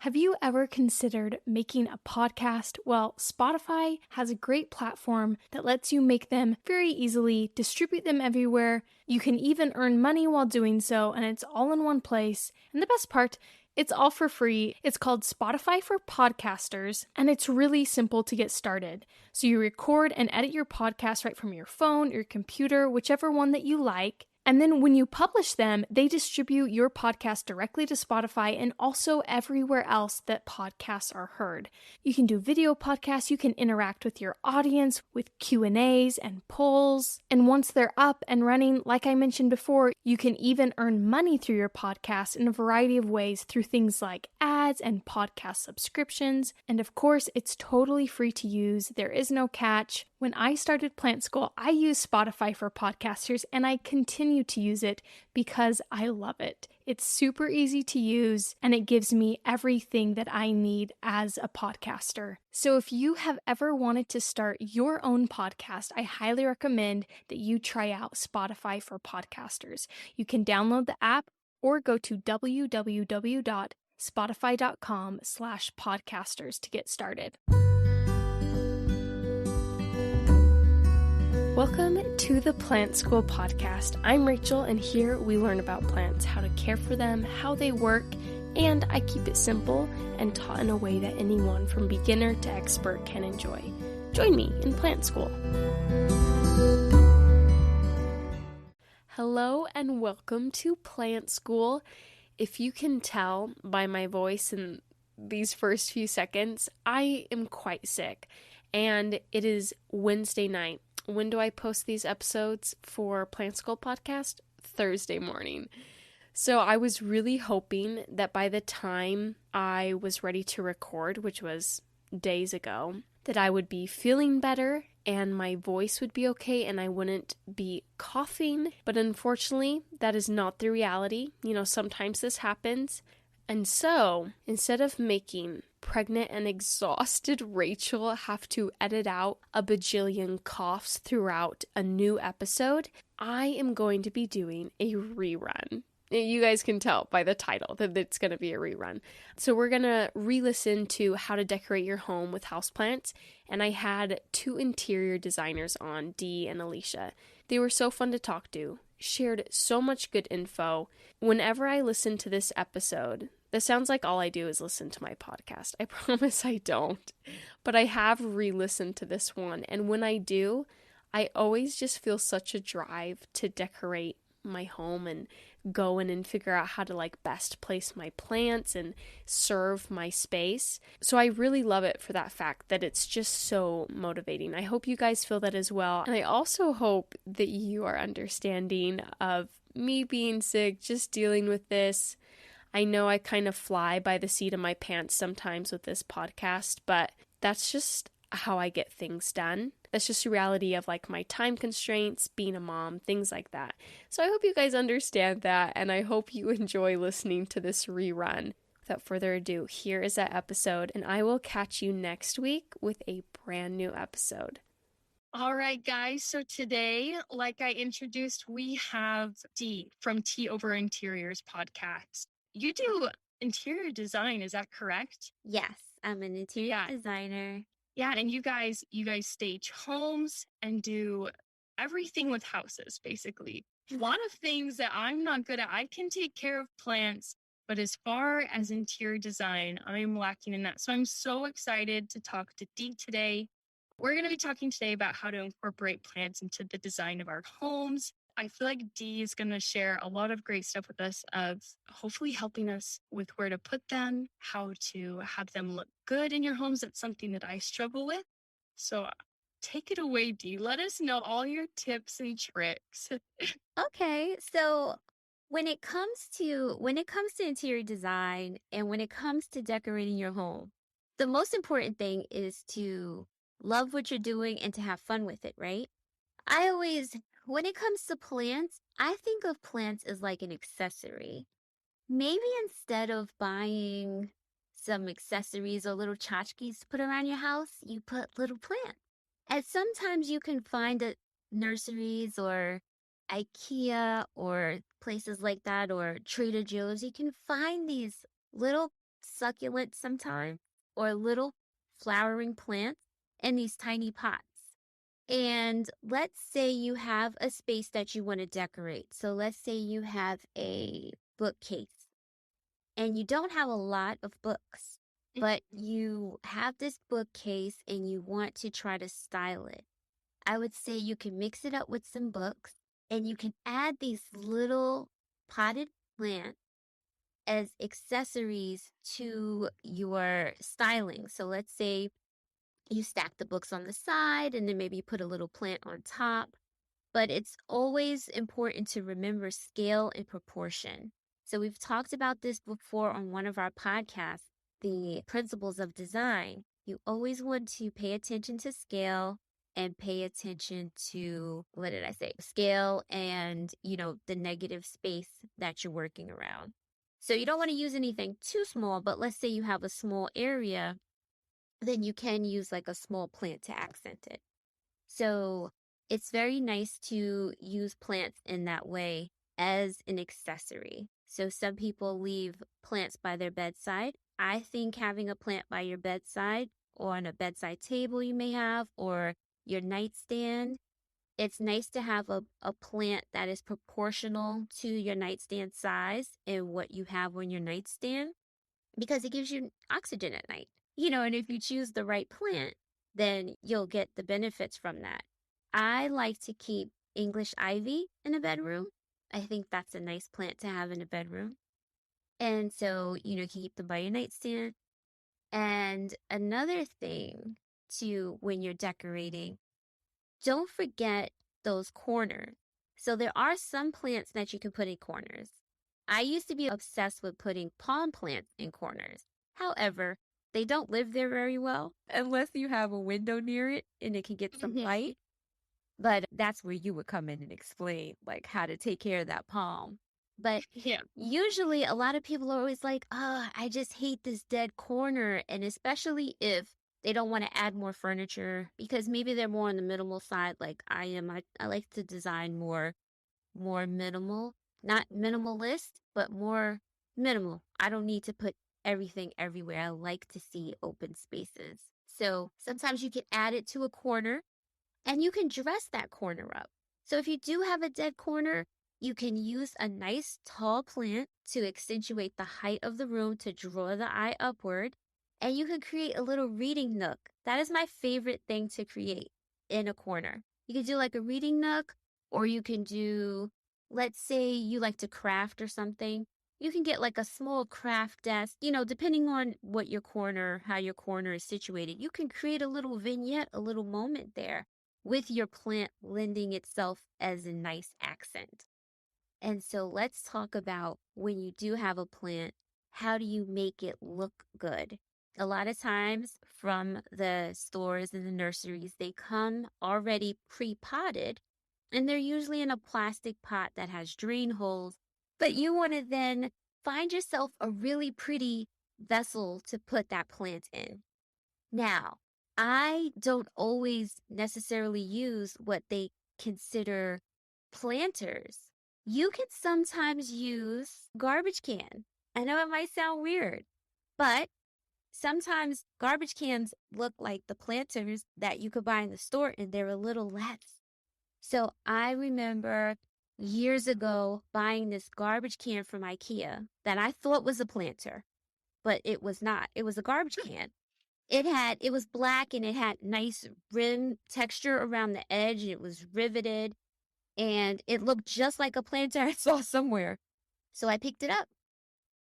Have you ever considered making a podcast? Well, Spotify has a great platform that lets you make them very easily, distribute them everywhere. You can even earn money while doing so, and it's all in one place. And the best part, it's all for free. It's called Spotify for Podcasters, and it's really simple to get started. So you record and edit your podcast right from your phone, your computer, whichever one that you like. And then when you publish them, they distribute your podcast directly to Spotify and also everywhere else that podcasts are heard. You can do video podcasts, you can interact with your audience with Q&As and polls. And once they're up and running, like I mentioned before, you can even earn money through your podcast in a variety of ways through things like ads and podcast subscriptions. And of course, it's totally free to use. There is no catch. When I started Plant School, I used Spotify for Podcasters, and I continue to use it because I love it. It's super easy to use, and it gives me everything that I need as a podcaster. So if you have ever wanted to start your own podcast, I highly recommend that you try out Spotify for Podcasters. You can download the app or go to www.spotify.com/podcasters to get started. Welcome to the Plant School Podcast. I'm Rachel, and here we learn about plants, how to care for them, how they work, and I keep it simple and taught in a way that anyone from beginner to expert can enjoy. Join me in Plant School. Hello and welcome to Plant School. If you can tell by my voice in these first few seconds, I am quite sick, and it is Wednesday night. When do I post these episodes for Plant School Podcast? Thursday morning. So I was really hoping that by the time I was ready to record, which was days ago, that I would be feeling better and my voice would be okay and I wouldn't be coughing. But unfortunately, that is not the reality. Sometimes this happens. And so, instead of making pregnant and exhausted Rachel have to edit out a bajillion coughs throughout a new episode, I am going to be doing a rerun. You guys can tell by the title that it's going to be a rerun. So we're going to re-listen to how to decorate your home with houseplants. And I had two interior designers on, Dee and Alicjia. They were so fun to talk to, shared so much good info. Whenever I listen to this episode, this sounds like all I do is listen to my podcast. I promise I don't. But I have re-listened to this one. And when I do, I always just feel such a drive to decorate my home and go in and figure out how to best place my plants and serve my space. So I really love it for that fact that it's just so motivating. I hope you guys feel that as well. And I also hope that you are understanding of me being sick, just dealing with this. I know I kind of fly by the seat of my pants sometimes with this podcast, but that's just how I get things done. That's just the reality of my time constraints, being a mom, things like that. So I hope you guys understand that, and I hope you enjoy listening to this rerun. Without further ado, here is that episode, and I will catch you next week with a brand new episode. All right, guys. So today, like I introduced, we have Dee from Tea Over Interiors podcast. You do interior design, is that correct? Yes, I'm an interior designer. Yeah, and you guys stage homes and do everything with houses, basically. A lot of things that I'm not good at. I can take care of plants, but as far as interior design, I'm lacking in that. So I'm so excited to talk to Dee today. We're going to be talking today about how to incorporate plants into the design of our homes. I feel like Dee is going to share a lot of great stuff with us of hopefully helping us with where to put them, how to have them look good in your homes. That's something that I struggle with. So take it away, Dee. Let us know all your tips and tricks. Okay, so when it comes to interior design and when it comes to decorating your home, the most important thing is to love what you're doing and to have fun with it, right? When it comes to plants, I think of plants as like an accessory. Maybe instead of buying some accessories or little tchotchkes to put around your house, you put little plants. And sometimes you can find at nurseries or Alicjia or places like that or Trader Joe's, you can find these little succulents sometimes or little flowering plants in these tiny pots. And let's say you have a space that you want to decorate. So let's say you have a bookcase and you don't have a lot of books, but you have this bookcase and you want to try to style it. I would say you can mix it up with some books and you can add these little potted plants as accessories to your styling. So let's say you stack the books on the side and then maybe you put a little plant on top. But it's always important to remember scale and proportion. So we've talked about this before on one of our podcasts, the principles of design. You always want to pay attention to scale and pay attention to, what did I say? Scale and, the negative space that you're working around. So you don't want to use anything too small, but let's say you have a small area, then you can use like a small plant to accent it. So it's very nice to use plants in that way as an accessory. So some people leave plants by their bedside. I think having a plant by your bedside or on a bedside table you may have or your nightstand, it's nice to have a plant that is proportional to your nightstand size and what you have on your nightstand because it gives you oxygen at night. And if you choose the right plant, then you'll get the benefits from that. I like to keep English ivy in a bedroom. I think that's a nice plant to have in a bedroom. And so, you can keep them by your nightstand. And another thing too, when you're decorating, don't forget those corners. So there are some plants that you can put in corners. I used to be obsessed with putting palm plants in corners. However, they don't live there very well unless you have a window near it and it can get some light. But that's where you would come in and explain like how to take care of that palm. But usually a lot of people are always like, I just hate this dead corner. And especially if they don't want to add more furniture because maybe they're more on the minimal side like I am. I like to design more minimal, not minimalist, but more minimal. I don't need to put everything everywhere. I like to see open spaces. So sometimes you can add it to a corner and you can dress that corner up. So if you do have a dead corner, you can use a nice tall plant to accentuate the height of the room to draw the eye upward. And you can create a little reading nook. That is my favorite thing to create in a corner. You can do like a reading nook, or you can do, let's say you like to craft or something. You can get like a small craft desk, depending on how your corner is situated. You can create a little vignette, a little moment there with your plant lending itself as a nice accent. And so let's talk about when you do have a plant, how do you make it look good? A lot of times from the stores and the nurseries, they come already pre-potted and they're usually in a plastic pot that has drain holes. But you want to then find yourself a really pretty vessel to put that plant in. Now, I don't always necessarily use what they consider planters. You can sometimes use garbage can. I know it might sound weird, but sometimes garbage cans look like the planters that you could buy in the store and they're a little less. So I remember years ago buying this garbage can from Alicjia that I thought was a planter, but it was not. It was a garbage can. It was black and it had nice rim texture around the edge and it was riveted and it looked just like a planter I saw somewhere. So I picked it up.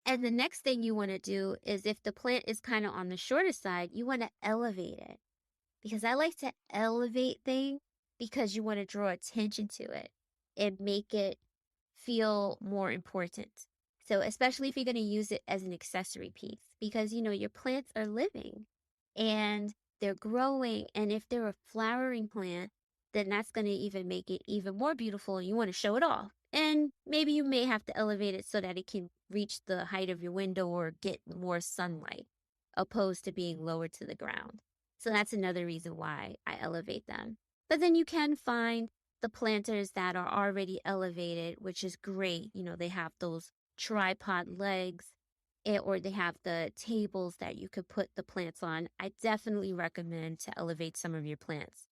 And the next thing you want to do is if the plant is kind of on the shorter side, you want to elevate it. Because I like to elevate things because you want to draw attention to it and make it feel more important. So especially if you're going to use it as an accessory piece because, your plants are living and they're growing. And if they're a flowering plant, then that's going to even make it even more beautiful. And you want to show it off. And maybe you may have to elevate it so that it can reach the height of your window or get more sunlight opposed to being lower to the ground. So that's another reason why I elevate them. But then you can find the planters that are already elevated, which is great. They have those tripod legs or they have the tables that you could put the plants on. I definitely recommend to elevate some of your plants.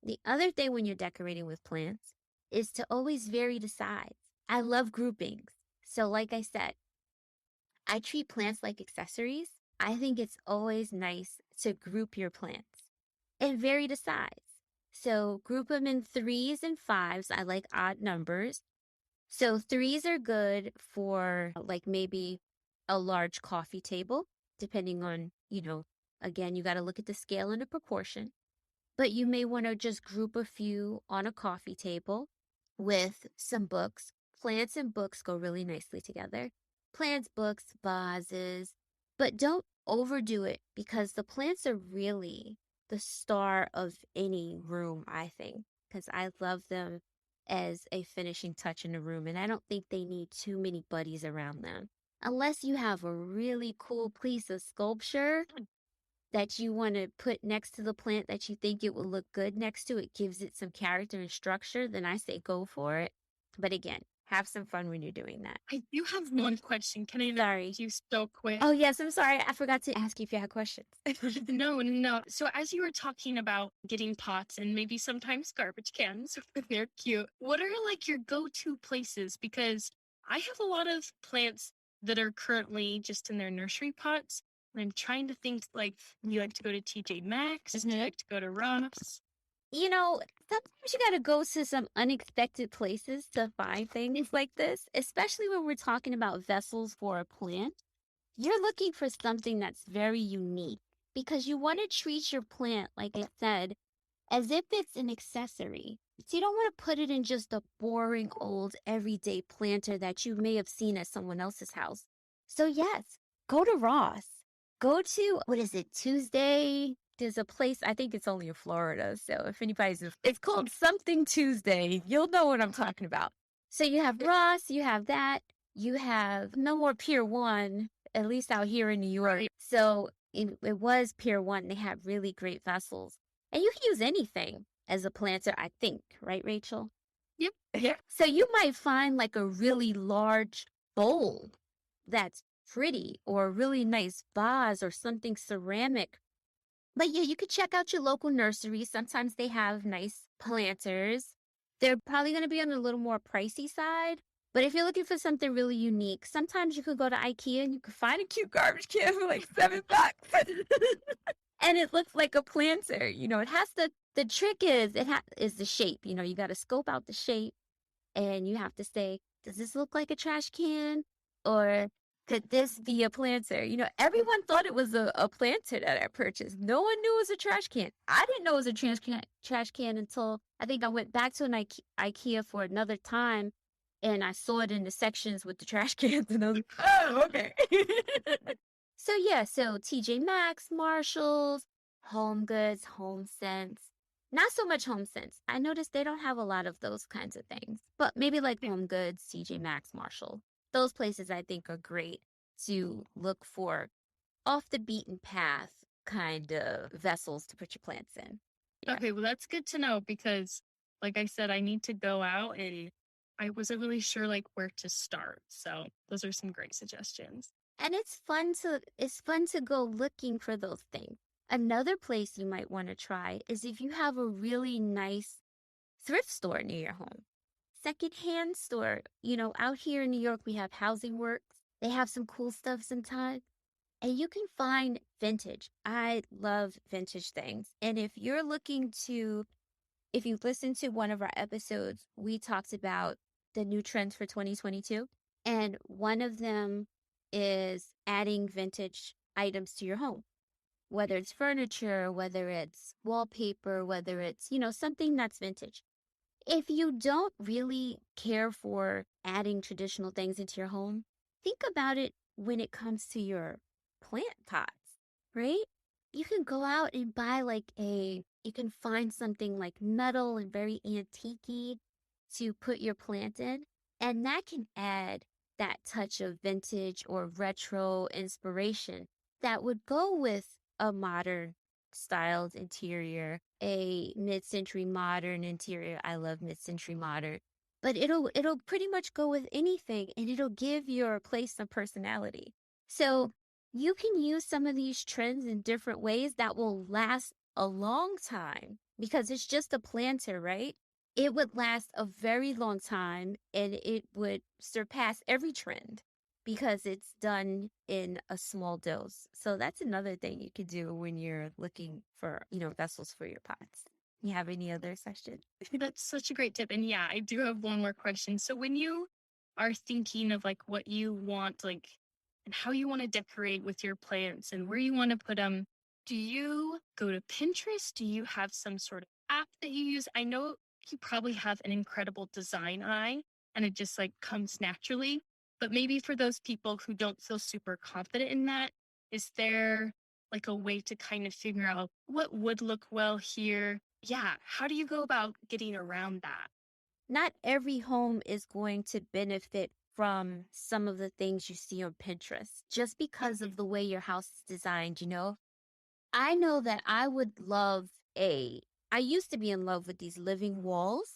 The other thing when you're decorating with plants is to always vary the size. I love groupings. So like I said, I treat plants like accessories. I think it's always nice to group your plants and vary the size. So group them in 3s and 5s. I like odd numbers. So 3s are good for like maybe a large coffee table, depending on, again, you got to look at the scale and the proportion. But you may want to just group a few on a coffee table with some books. Plants and books go really nicely together. Plants, books, vases, but don't overdo it because the plants are really the star of any room, I think, because I love them as a finishing touch in the room, and I don't think they need too many buddies around them. Unless you have a really cool piece of sculpture that you want to put next to the plant that you think it will look good next to, it gives it some character and structure, then I say go for it. But again, have some fun when you're doing that. I do have one question. Can I interrupt you so quick? Oh, yes, I'm sorry. I forgot to ask you if you had questions. No. So as you were talking about getting pots and maybe sometimes garbage cans, they're cute. What are like your go-to places? Because I have a lot of plants that are currently just in their nursery pots. And I'm trying to think like, you like to go to TJ Maxx? Do you like to go to Ross? Sometimes you got to go to some unexpected places to find things like this, especially when we're talking about vessels for a plant. You're looking for something that's very unique because you want to treat your plant, like I said, as if it's an accessory. So you don't want to put it in just a boring old everyday planter that you may have seen at someone else's house. So yes, go to Ross. Go to, what is it, Tuesday? There's a place, I think it's only in Florida. So if it's called something Tuesday. You'll know what I'm talking about. So you have Ross, you have that. You have no more Pier 1, at least out here in New York. So it was Pier 1. They had really great vessels. And you can use anything as a planter, I think. Right, Rachel? Yep. Yeah. So you might find like a really large bowl that's pretty, or a really nice vase or something ceramic. But yeah, you could check out your local nursery. Sometimes they have nice planters. They're probably going to be on a little more pricey side. But if you're looking for something really unique, sometimes you could go to Ikea and you could find a cute garbage can for like $7. And it looks like a planter. It has the trick is is the shape. You got to scope out the shape and you have to say, does this look like a trash can? Or could this be a planter? Everyone thought it was a planter that I purchased. No one knew it was a trash can. I didn't know it was a trash can until I think I went back to an Ikea for another time and I saw it in the sections with the trash cans and I was like, oh, okay. So TJ Maxx, Marshalls, Home Goods, Home Sense. Not so much Home Sense. I noticed they don't have a lot of those kinds of things. But maybe like Home Goods, TJ Maxx, Marshall. Those places I think are great to look for off the beaten path kind of vessels to put your plants in. Yeah. Okay, well that's good to know because like I said, I need to go out and I wasn't really sure like where to start. So those are some great suggestions. And it's fun to go looking for those things. Another place you might want to try is if you have a really nice thrift store near your home. Secondhand store. Out here in New York, we have Housing Works. They have some cool stuff sometimes. And you can find vintage. I love vintage things. And if you listen to one of our episodes, we talked about the new trends for 2022. And one of them is adding vintage items to your home, whether it's furniture, whether it's wallpaper, whether it's, something that's vintage. If you don't really care for adding traditional things into your home, think about it when it comes to your plant pots, right? You can go out and buy you can find something like metal and very antique-y to put your plant in, and that can add that touch of vintage or retro inspiration that would go with a modern styled interior, a mid-century modern interior. I love mid-century modern, but it'll pretty much go with anything and it'll give your place some personality. So you can use some of these trends in different ways that will last a long time because it's just a planter, right? It would last a very long time and it would surpass every trend because it's done in a small dose. So that's another thing you could do when you're looking for, vessels for your pots. You have any other suggestions? That's such a great tip. And yeah, I do have one more question. So when you are thinking of like what you want, like, and how you want to decorate with your plants and where you want to put them, do you go to Pinterest? Do you have some sort of app that you use? I know you probably have an incredible design eye and it just like comes naturally. But maybe for those people who don't feel super confident in that, is there like a way to kind of figure out what would look well here? Yeah, how do you go about getting around that? Not every home is going to benefit from some of the things you see on Pinterest just because of the way your house is designed. I know that I would love I used to be in love with these living walls.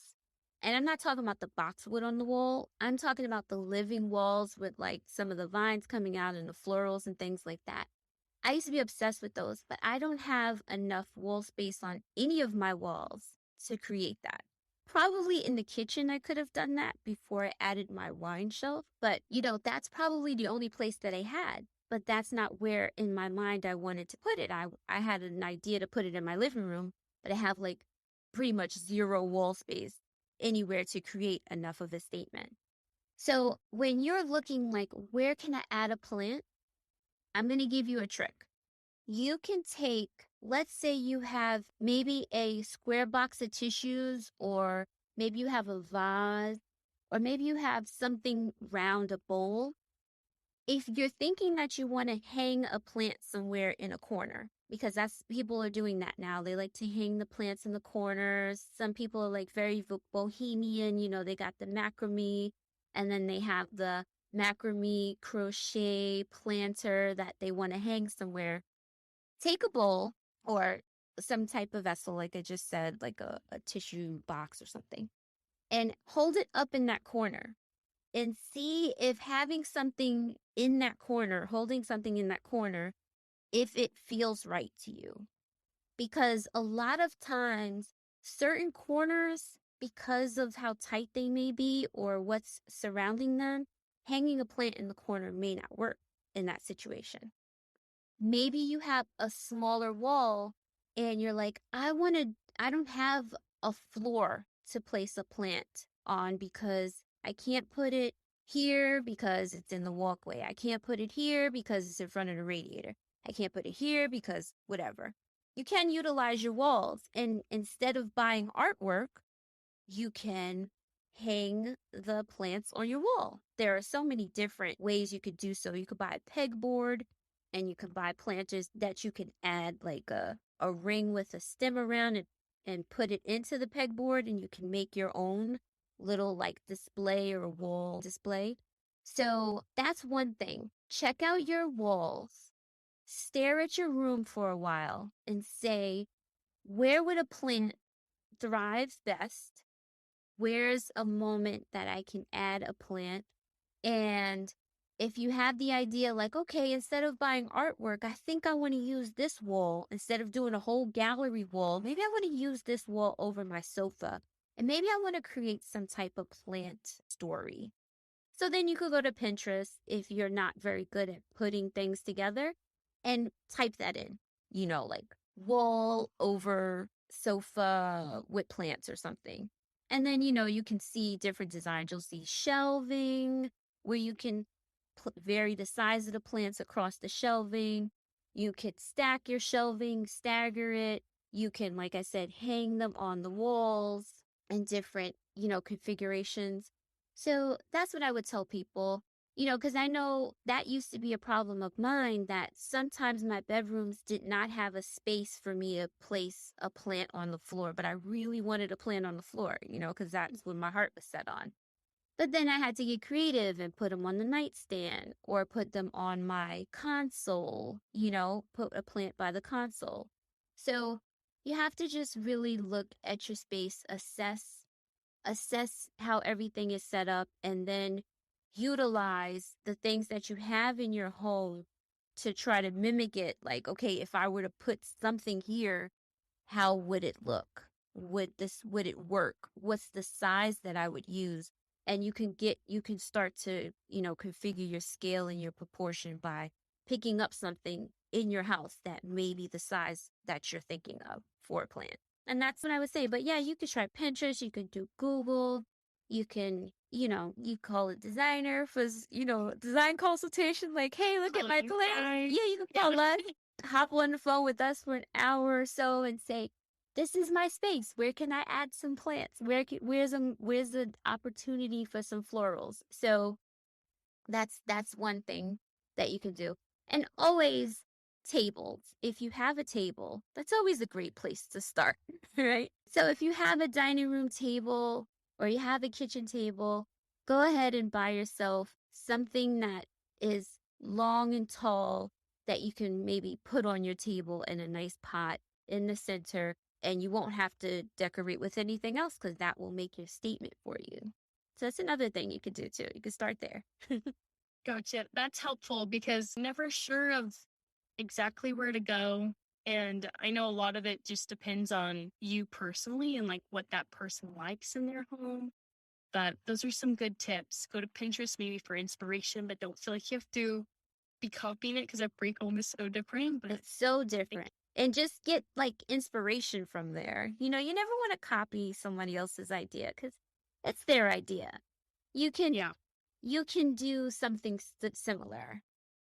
And I'm not talking about the boxwood on the wall. I'm talking about the living walls with like some of the vines coming out and the florals and things like that. I used to be obsessed with those, but I don't have enough wall space on any of my walls to create that. Probably in the kitchen, I could have done that before I added my wine shelf, but that's probably the only place that I had. But that's not where in my mind I wanted to put it. I had an idea to put it in my living room, but I have like pretty much zero wall space anywhere to create enough of a statement. So when you're looking like, where can I add a plant? I'm going to give you a trick. You can take, let's say you have maybe a square box of tissues, or maybe you have a vase, or maybe you have something round, a bowl. If you're thinking that you want to hang a plant somewhere in a corner, because that's people are doing that now. They like to hang the plants in the corners. Some people are like very bohemian, they got the macrame, and then they have the macrame crochet planter that they want to hang somewhere. Take a bowl or some type of vessel, like I just said, like a tissue box or something, and hold it up in that corner and see if having something in that corner, holding something in that corner, if it feels right to you. Because a lot of times, certain corners, because of how tight they may be or what's surrounding them, hanging a plant in the corner may not work in that situation. Maybe you have a smaller wall and you're like, I don't have a floor to place a plant on because I can't put it here because it's in the walkway. I can't put it here because it's in front of the radiator. I can't put it here because whatever. You can utilize your walls, and instead of buying artwork, you can hang the plants on your wall. There are so many different ways you could do so. You could buy a pegboard, and you can buy planters that you can add like a ring with a stem around it and put it into the pegboard, and you can make your own little like display or wall display. So that's one thing. Check out your walls. Stare at your room for a while and say, where would a plant thrive best? Where's a moment that I can add a plant? And if you have the idea like, okay, instead of buying artwork, I think I want to use this wall instead of doing a whole gallery wall. Maybe I want to use this wall over my sofa. And maybe I want to create some type of plant story. So then you could go to Pinterest if you're not very good at putting things together and type that in, like wall over sofa with plants or something. And then, you can see different designs. You'll see shelving where you can vary the size of the plants across the shelving. You could stack your shelving, stagger it. You can, like I said, hang them on the walls in different, configurations. So that's what I would tell people, because I know that used to be a problem of mine, that sometimes my bedrooms did not have a space for me to place a plant on the floor, but I really wanted a plant on the floor, because that's what my heart was set on. But then I had to get creative and put them on the nightstand or put them on my console, put a plant by the console. So you have to just really look at your space, assess how everything is set up, and then utilize the things that you have in your home to try to mimic it. Like, okay, if I were to put something here, how would it look? Would it work? What's the size that I would use? And you can start to, configure your scale and your proportion by picking up something in your house that may be the size that you're thinking of for a plant. And that's what I would say. But yeah, you could try Pinterest, you could do Google, you can, you call a designer for, design consultation. Like, hey, look at my plant. Yeah, you can call us, hop on the phone with us for an hour or so and say, this is my space. Where can I add some plants? Where's the opportunity for some florals? So that's one thing that you can do. And always tables. If you have a table, that's always a great place to start, right? So if you have a dining room table or you have a kitchen table, go ahead and buy yourself something that is long and tall that you can maybe put on your table in a nice pot in the center, and you won't have to decorate with anything else because that will make your statement for you. So that's another thing you could do too. You could start there. Gotcha. That's helpful because I'm never sure of exactly where to go. And I know a lot of it just depends on you personally and like what that person likes in their home. But those are some good tips. Go to Pinterest maybe for inspiration, but don't feel like you have to be copying it because every home is so different. But It's so different. And just get like inspiration from there. You never want to copy somebody else's idea because it's their idea. You can yeah. you can do something similar.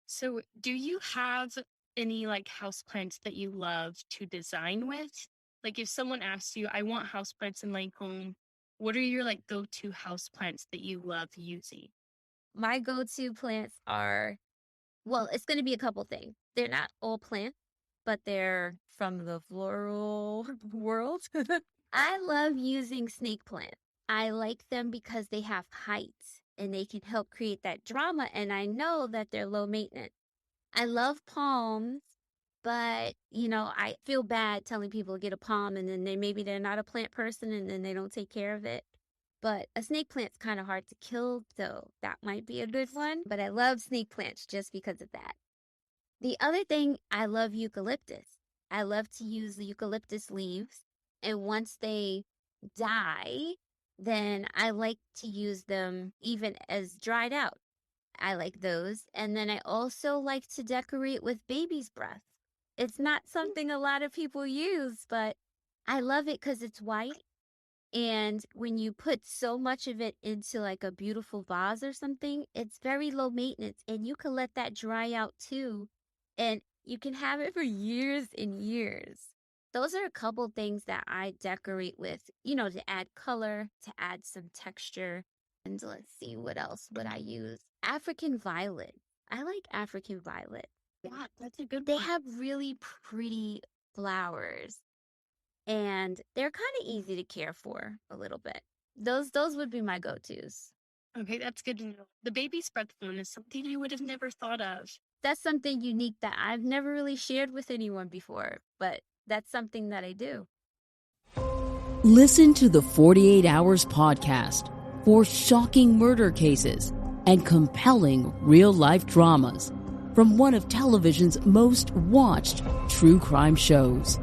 So do you have any like houseplants that you love to design with? Like if someone asks you, I want houseplants in my home, what are your like go-to houseplants that you love using? My go-to plants are, well, it's going to be a couple things. They're not all plants, but they're from the floral world. I love using snake plants. I like them because they have height and they can help create that drama. And I know that they're low maintenance. I love palms, but I feel bad telling people to get a palm and then maybe they're not a plant person and then they don't take care of it. But a snake plant's kind of hard to kill, so that might be a good one. But I love snake plants just because of that. The other thing, I love eucalyptus. I love to use the eucalyptus leaves, and once they die, then I like to use them even as dried out. I like those. And then I also like to decorate with baby's breath. It's not something a lot of people use, but I love it because it's white. And when you put so much of it into like a beautiful vase or something, it's very low maintenance and you can let that dry out too. And you can have it for years and years. Those are a couple things that I decorate with, to add color, to add some texture. And let's see, what else would I use? African violet. I like African violet. Yeah, that's a good They one. have really pretty flowers and they're kind of easy to care for a little bit. Those would be my go-tos. Okay, that's good to know. The baby's breath one is something I would have never thought of. That's something unique that I've never really shared with anyone before, but that's something that I do. Listen to the 48 Hours podcast for shocking murder cases and compelling real-life dramas from one of television's most watched true crime shows.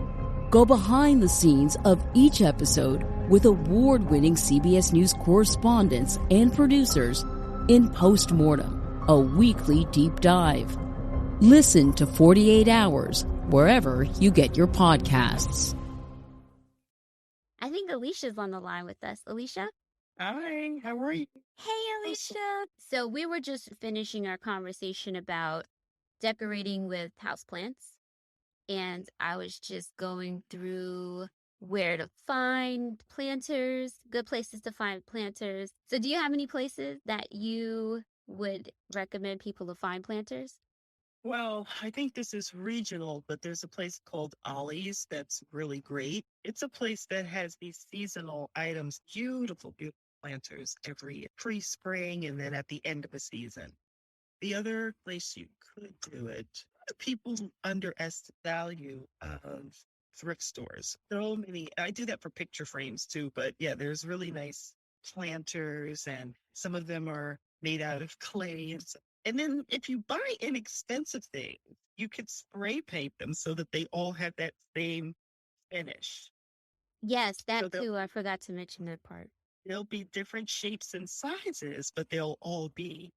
Go behind the scenes of each episode with award-winning CBS News correspondents and producers in Postmortem, a weekly deep dive. Listen to 48 Hours wherever you get your podcasts. I think Alicia's on the line with us. Alicia? Hi, how are you? Hey, Alicia. So we were just finishing our conversation about decorating with houseplants. And I was just going through where to find planters, good places to find planters. So do you have any places that you would recommend people to find planters? Well, I think this is regional, but there's a place called Ollie's that's really great. It's a place that has these seasonal items, beautiful, beautiful planters every pre-spring and then at the end of a season. The other place you could do it, people underestimate the value of thrift stores. So many, I do that for picture frames too, but yeah, there's really nice planters and some of them are made out of clay. And then if you buy inexpensive things, you could spray paint them so that they all have that same finish. Yes, So that too. I forgot to mention that part. there'll be different shapes and sizes, but there'll be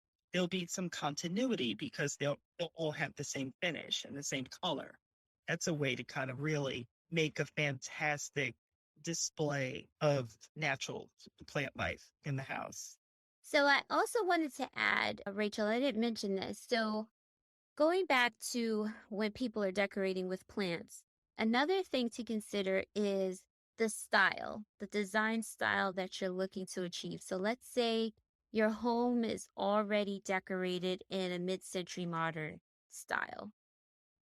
some continuity because they'll all have the same finish and the same color. That's a way to kind of really make a fantastic display of natural plant life in the house. So I also wanted to add, Rachel, I didn't mention this. So going back to when people are decorating with plants, another thing to consider is the style, the design style that you're looking to achieve. So let's say your home is already decorated in a mid-century modern style.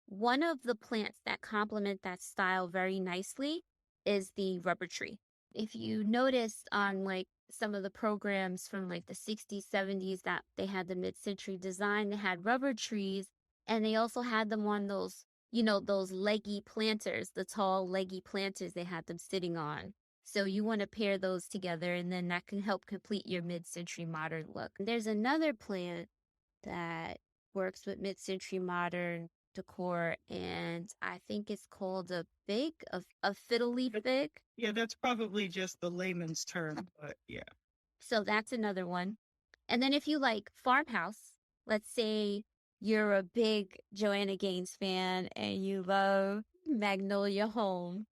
One of the plants that complement that style very nicely is the rubber tree. If you noticed on like some of the programs from like the 60s, 70s that they had the mid-century design, they had rubber trees, and they also had them on those, those leggy planters, the tall leggy planters they had them sitting on. So you want to pair those together, and then that can help complete your mid-century modern look. There's another plant that works with mid-century modern decor, and I think it's called a fig, a fiddle leaf fig. Yeah, that's probably just the layman's term, but yeah. So that's another one. And then if you like farmhouse, let's say you're a big Joanna Gaines fan and you love Magnolia Home,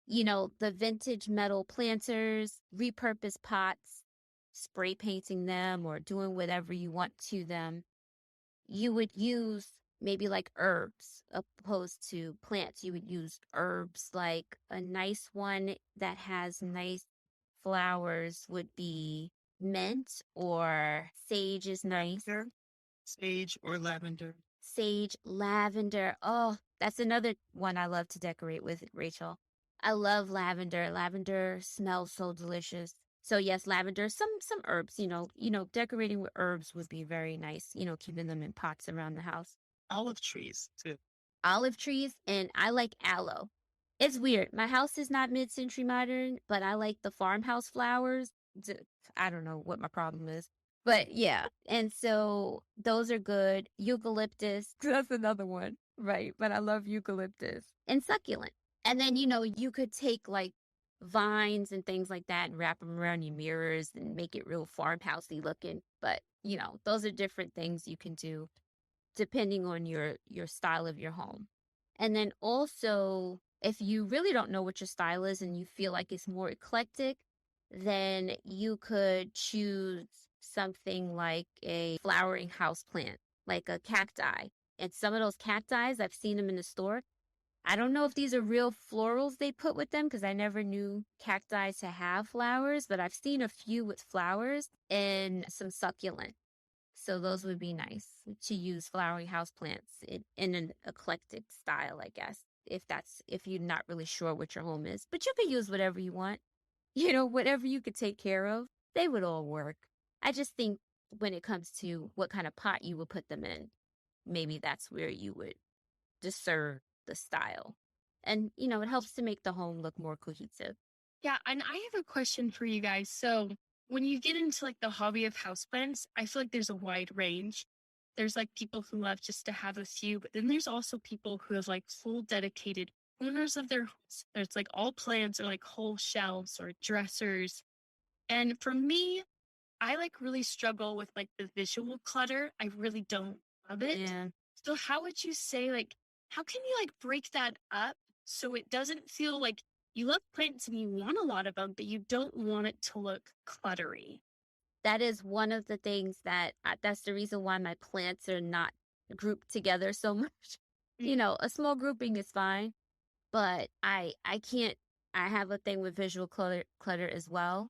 the vintage metal planters, repurposed pots, spray painting them or doing whatever you want to them, you would use maybe like herbs opposed to plants. You would use herbs. Like a nice one that has nice flowers would be mint, or sage is nice. Sage or lavender. Sage, lavender. Oh, that's another one I love to decorate with, Rachel. I love lavender. Lavender smells so delicious. So yes, lavender, some herbs, decorating with herbs would be very nice, keeping them in pots around the house. Olive trees too. Olive trees, and I like aloe. It's weird. My house is not mid-century modern, but I like the farmhouse flowers. I don't know what my problem is. But yeah, and so those are good. Eucalyptus, that's another one, right? But I love eucalyptus and succulent. And then, you could take like vines and things like that and wrap them around your mirrors and make it real farmhousey looking. But, those are different things you can do depending on your style of your home. And then also, if you really don't know what your style is and you feel like it's more eclectic, then you could choose something like a flowering house plant, like a cacti. And some of those cacti, I've seen them in the store. I don't know if these are real florals they put with them because I never knew cacti to have flowers, but I've seen a few with flowers and some succulent. So those would be nice to use flowering houseplants in an eclectic style, I guess, if you're not really sure what your home is. But you could use whatever you want. Whatever you could take care of, they would all work. I just think when it comes to what kind of pot you would put them in, maybe that's where you would discern the style. And, it helps to make the home look more cohesive. Yeah, and I have a question for you guys. So when you get into like the hobby of houseplants, I feel like there's a wide range. There's like people who love just to have a few, but then there's also people who have like full dedicated owners of their homes. There's like all plants or like whole shelves or dressers. And for me, I like really struggle with like the visual clutter. I really don't love it. Yeah. So how would you say, like, how can you like break that up so it doesn't feel like you love plants and you want a lot of them, but you don't want it to look cluttery? That is one of the things that's the reason why my plants are not grouped together so much. A small grouping is fine, but I can't, I have a thing with visual clutter as well.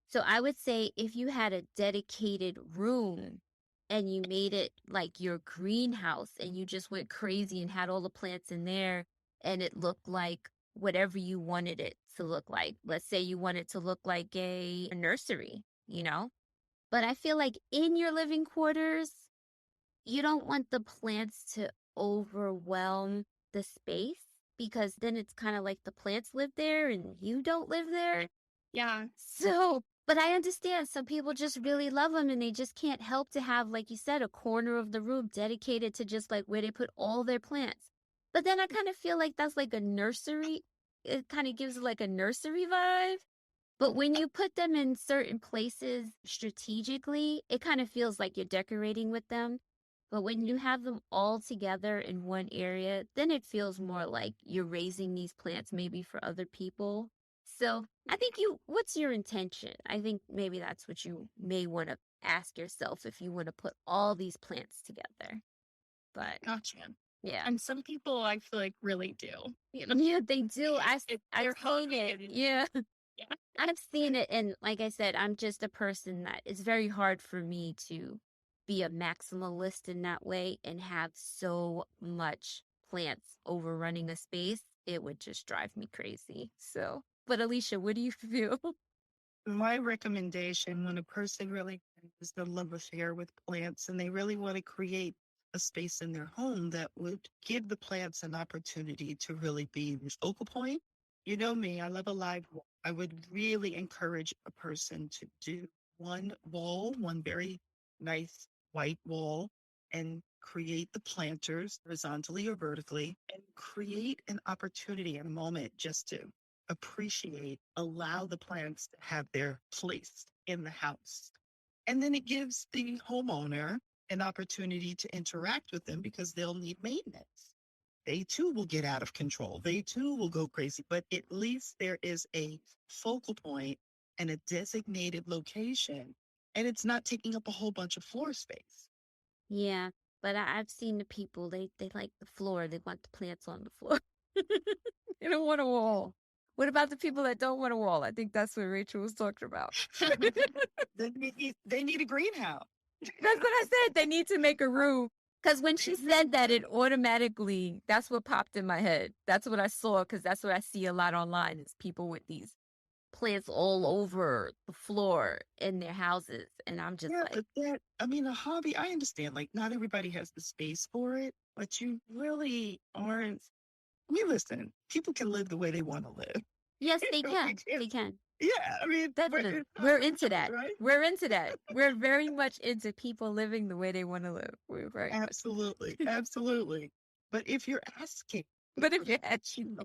So I would say if you had a dedicated room and you made it like your greenhouse and you just went crazy and had all the plants in there and it looked like whatever you wanted it to look like. Let's say you want it to look like a nursery, But I feel like in your living quarters, you don't want the plants to overwhelm the space because then it's kind of like the plants live there and you don't live there. Yeah. So But I understand some people just really love them and they just can't help to have, like you said, a corner of the room dedicated to just like where they put all their plants. But then I kind of feel like that's like a nursery. It kind of gives like a nursery vibe. But when you put them in certain places strategically, it kind of feels like you're decorating with them. But when you have them all together in one area, then it feels more like you're raising these plants maybe for other people. So I think what's your intention? I think maybe that's what you may want to ask yourself if you want to put all these plants together. But Gotcha. yeah. And some people I feel like really do. Yeah, they do. I've They're seen it. Yeah. Yeah. I've seen it. And like I said, I'm just a person that it's very hard for me to be a maximalist in that way and have so much plants overrunning a space. It would just drive me crazy. So, but Alicia, what do you feel? My recommendation when a person really has the love affair with plants and they really want to create a space in their home that would give the plants an opportunity to really be the focal point. You know me, I love a live wall. I would really encourage a person to do one wall, one very nice white wall, and create the planters horizontally or vertically and create an opportunity and a moment just to appreciate, allow the plants to have their place in the house. And then it gives the homeowner an opportunity to interact with them because they'll need maintenance. They too will get out of control. They too will go crazy, but at least there is a focal point and a designated location, and it's not taking up a whole bunch of floor space. Yeah, but I've seen the people, they like the floor. They want the plants on the floor. They don't want a wall. What about the people that don't want a wall? I think that's what Rachel was talking about. They need a greenhouse. That's what I said. They need to make a room. Because when she said that, it automatically, that's what popped in my head. That's what I saw, because that's what I see a lot online is people with these plants all over the floor in their houses. And I'm just Yeah, like, but I mean, a hobby, I understand, like, not everybody has the space for it, but you really aren't. I mean, listen, people can live the way they want to live. yes, they You know, can. They can. Yeah, I mean, Definitely. it's not We're into that. right? We're into that. We're very much into people living the way they want to live. We're very much. Absolutely, absolutely. But if you're asking, But if you're actually,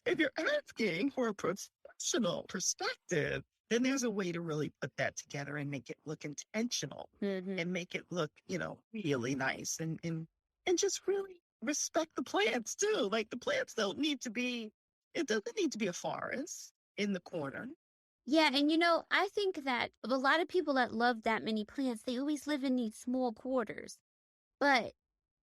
if you're asking for a professional perspective, then there's a way to really put that together and make it look intentional and make it look, really nice and just really respect the plants too. Like the plants don't need to be, it doesn't need to be a forest in the corner. yeah, and I think that a lot of people that love that many plants, they always live in these small quarters. But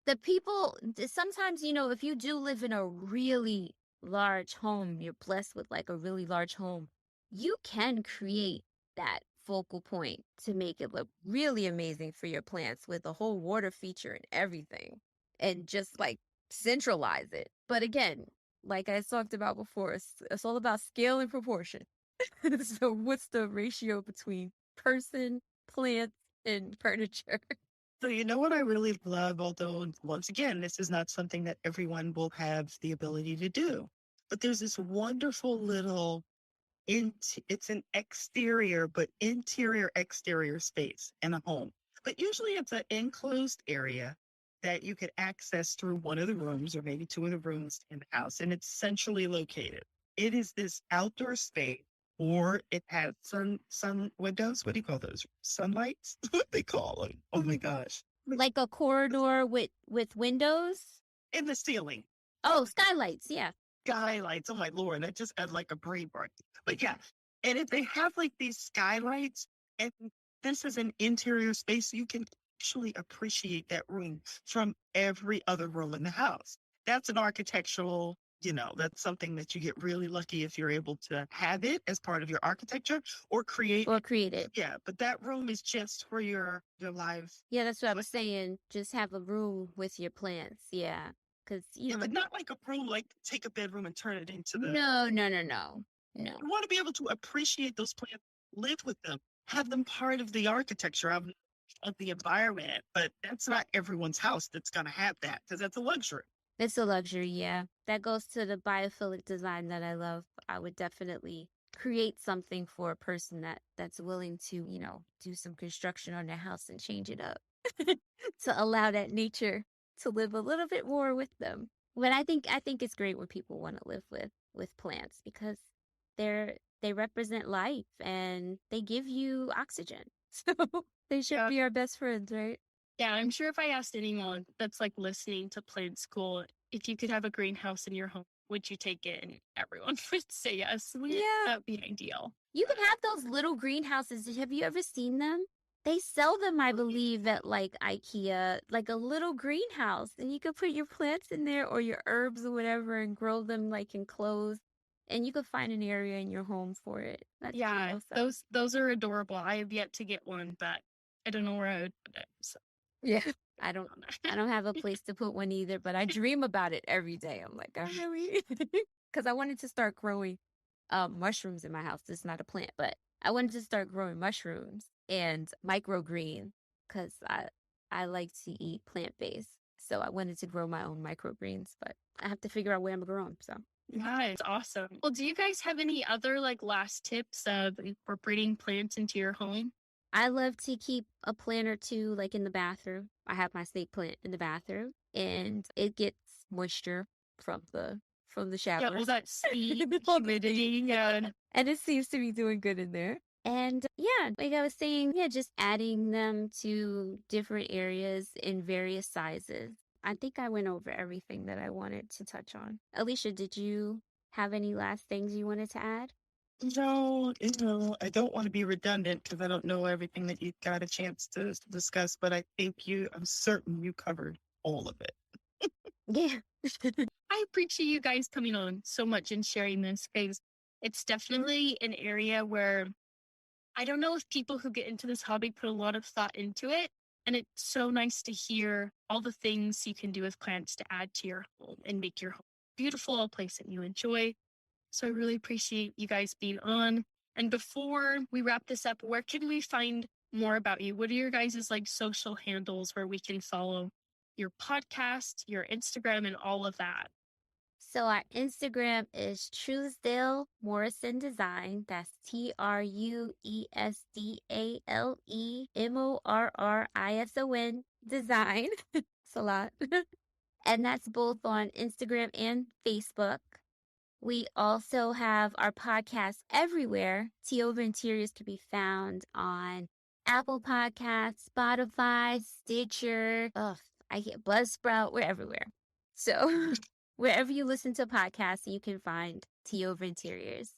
the people, sometimes, if you do live in a really large home, you're blessed with like a really large home, you can create that focal point to make it look really amazing for your plants with a whole water feature and everything, and just like centralize it. But again, like I talked about before, it's all about scale and proportion. So what's the ratio between person, plants, and furniture? So you know what I really love, although once again, this is not something that everyone will have the ability to do. But there's this wonderful little it's an exterior but interior exterior space in a home. But usually it's an enclosed area that you could access through one of the rooms or maybe two of the rooms in the house, and it's centrally located. It is this outdoor space, or it has sun windows. What do you call those? Sunlights? What they call them? Oh my gosh! Like a corridor with windows? In the ceiling, Oh, skylights, yeah. skylights. Oh my lord! I just had like a brain burn. But yeah, and if they have like these skylights, and this is an interior space, you can actually appreciate that room from every other room in the house. That's an architectural, that's something that you get really lucky if you're able to have it as part of your architecture or create. Or create it. Yeah, but that room is just for your live. Yeah, that's what I was saying. Just have a room with your plants. Yeah. Because, Yeah, but not like a room, like take a bedroom and turn it into the. No. You want to be able to appreciate those plants, live with them, have them part of the architecture of the environment. But that's not everyone's house that's going to have that because that's a luxury. It's a luxury, yeah. That goes to the biophilic design that I love. I would definitely create something for a person that's willing to, do some construction on their house and change it up to allow that nature to live a little bit more with them. But I think it's great when people want to live with plants because they represent life and they give you oxygen. So they should be our best friends, right? Yeah, I'm sure if I asked anyone that's like listening to Plant School, if you could have a greenhouse in your home, would you take it? And everyone would say yes. Yeah. That'd be ideal. You can have those little greenhouses. Have you ever seen them? They sell them, I believe, at like Alicjia, like a little greenhouse. And you could put your plants in there or your herbs or whatever and grow them like enclosed. And you could find an area in your home for it. That's awesome. Those are adorable. I have yet to get one, but I don't know where I would put it. So. Yeah. I don't have a place to put one either, but I dream about it every day. I'm like, oh, really? Because I wanted to start growing mushrooms in my house. It's not a plant, but I wanted to start growing mushrooms and microgreen because I like to eat plant-based. So I wanted to grow my own microgreens, but I have to figure out where I'm going to grow them. So. Yeah, it's awesome. Well, do you guys have any other like last tips of incorporating plants into your home? I love to keep a plant or two like in the bathroom. I have my snake plant in the bathroom and it gets moisture from the shower. Yeah, all that steam, humidity, and it seems to be doing good in there. And yeah, like I was saying, just adding them to different areas in various sizes. I think I went over everything that I wanted to touch on. Alicjia, did you have any last things you wanted to add? No, I don't want to be redundant because I don't know everything that you got a chance to discuss, but I'm certain you covered all of it. Yeah. I appreciate you guys coming on so much and sharing this because it's definitely an area where I don't know if people who get into this hobby put a lot of thought into it. And it's so nice to hear all the things you can do with plants to add to your home and make your home beautiful, a place that you enjoy. So I really appreciate you guys being on. And before we wrap this up, where can we find more about you? What are your guys' like social handles where we can follow your podcast, your Instagram, and all of that? So our Instagram is Truesdale Morrison Design. That's TruesdaleMorrison Design. It's a lot. And that's both on Instagram and Facebook. We also have our podcast everywhere. Tea Over Interiors can be found on Apple Podcasts, Spotify, Stitcher. I get Buzzsprout. We're everywhere. So wherever you listen to podcasts, you can find Tea Over Interiors.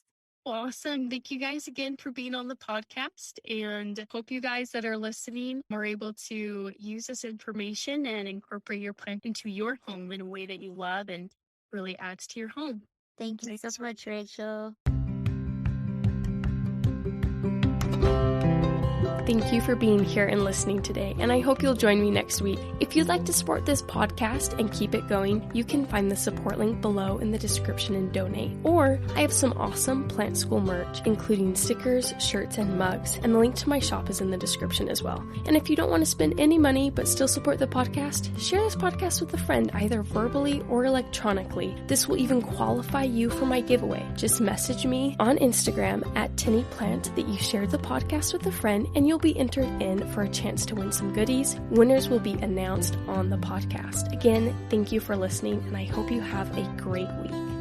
Awesome. Thank you guys again for being on the podcast, and hope you guys that are listening are able to use this information and incorporate your plant into your home in a way that you love and really adds to your home. Thank you so much, Rachel. Thank you for being here and listening today, and I hope you'll join me next week. If you'd like to support this podcast and keep it going, you can find the support link below in the description and donate. Or I have some awesome Plant School merch, including stickers, shirts, and mugs, and the link to my shop is in the description as well. And if you don't want to spend any money but still support the podcast, share this podcast with a friend, either verbally or electronically. This will even qualify you for my giveaway. Just message me on Instagram at TinnyPlant that you shared the podcast with a friend, and you'll be entered in for a chance to win some goodies. Winners will be announced on the podcast. Again, thank you for listening, and I hope you have a great week.